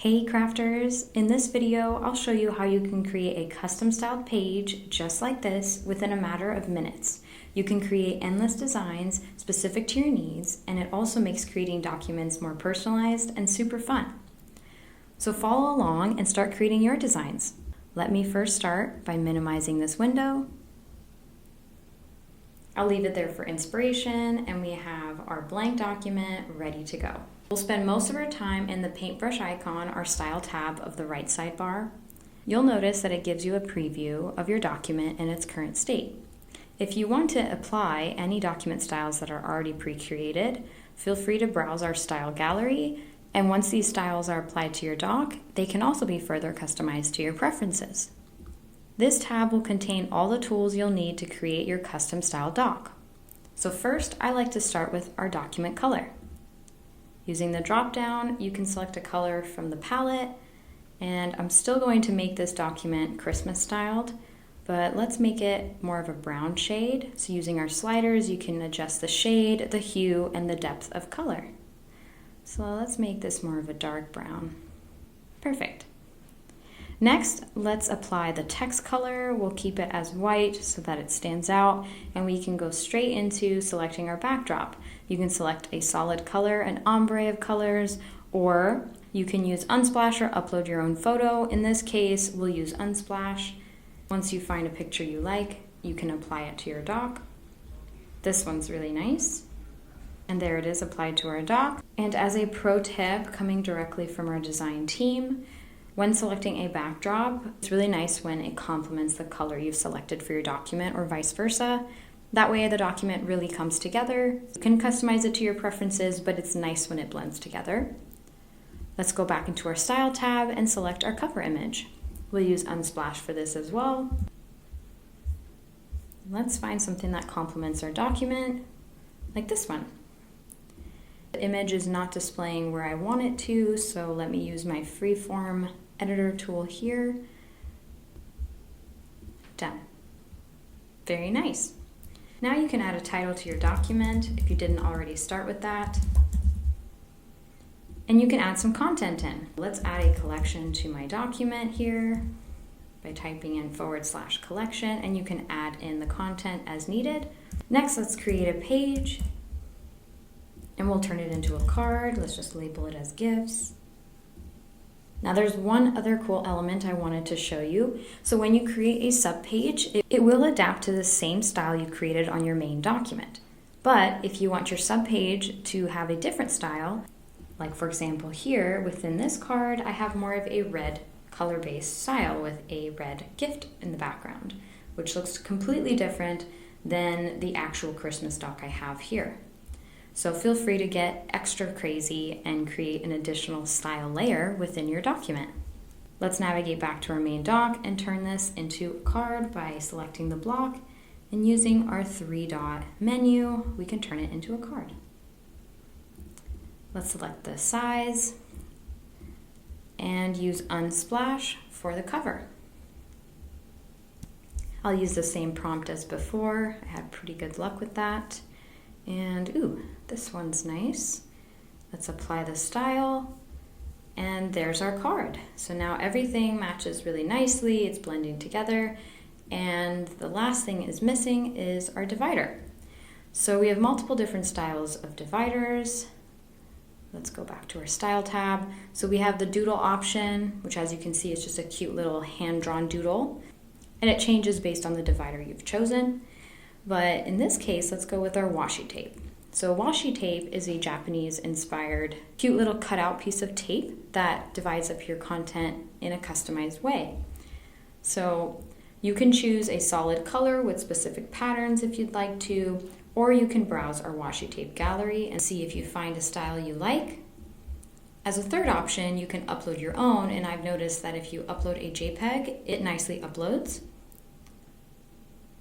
Hey crafters! In this video, I'll show you how you can create a custom styled page just like this within a matter of minutes. You can create endless designs specific to your needs, and it also makes creating documents more personalized and super fun. So follow along and start creating your designs. Let me first start by minimizing this window. I'll leave it there for inspiration, and we have our blank document ready to go. We'll spend most of our time in the paintbrush icon, our style tab of the right sidebar. You'll notice that it gives you a preview of your document in its current state. If you want to apply any document styles that are already pre-created, feel free to browse our style gallery, and once these styles are applied to your doc, they can also be further customized to your preferences. This tab will contain all the tools you'll need to create your custom style doc. So first, I like to start with our document color. Using the drop-down, you can select a color from the palette, and I'm still going to make this document Christmas styled, but let's make it more of a brown shade. So using our sliders, you can adjust the shade, the hue, and the depth of color. So let's make this more of a dark brown. Perfect. Next, let's apply the text color. We'll keep it as white so that it stands out, and we can go straight into selecting our backdrop. You can select a solid color, an ombre of colors, or you can use Unsplash or upload your own photo. In this case, we'll use Unsplash. Once you find a picture you like, you can apply it to your doc. This one's really nice. And there it is applied to our doc. And as a pro tip coming directly from our design team, when selecting a backdrop, it's really nice when it complements the color you've selected for your document or vice versa. That way the document really comes together. You can customize it to your preferences, but it's nice when it blends together. Let's go back into our Style tab and select our cover image. We'll use Unsplash for this as well. Let's find something that complements our document, like this one. The image is not displaying where I want it to, so let me use my freeform editor tool here. Done. Very nice. Now you can add a title to your document if you didn't already start with that. And you can add some content in. Let's add a collection to my document here by typing in /collection, and you can add in the content as needed. Next, let's create a page. And we'll turn it into a card. Let's just label it as gifts. Now there's one other cool element I wanted to show you. So when you create a subpage, it will adapt to the same style you created on your main document. But if you want your subpage to have a different style, like for example here within this card, I have more of a red color-based style with a red gift in the background, which looks completely different than the actual Christmas doc I have here. So feel free to get extra crazy and create an additional style layer within your document. Let's navigate back to our main doc and turn this into a card by selecting the block, and using our 3-dot menu, we can turn it into a card. Let's select the size and use Unsplash for the cover. I'll use the same prompt as before. I had pretty good luck with that. And ooh, this one's nice. Let's apply the style, and there's our card. So now everything matches really nicely, it's blending together, and the last thing is missing is our divider. So we have multiple different styles of dividers. Let's go back to our Style tab. So we have the doodle option, which as you can see is just a cute little hand-drawn doodle, and it changes based on the divider you've chosen. But in this case, let's go with our washi tape. So washi tape is a Japanese-inspired, cute little cutout piece of tape that divides up your content in a customized way. So you can choose a solid color with specific patterns if you'd like to, or you can browse our washi tape gallery and see if you find a style you like. As a third option, you can upload your own, and I've noticed that if you upload a JPEG, it nicely uploads.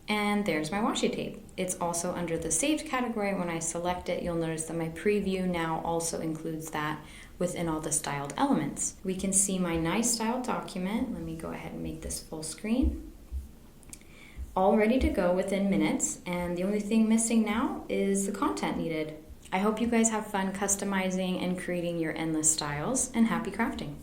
And there's my washi tape. It's also under the saved category. When I select it, you'll notice that my preview now also includes that within all the styled elements. We can see my nice styled document. Let me go ahead and make this full screen. All ready to go within minutes, and the only thing missing now is the content needed. I hope you guys have fun customizing and creating your endless styles, and happy crafting.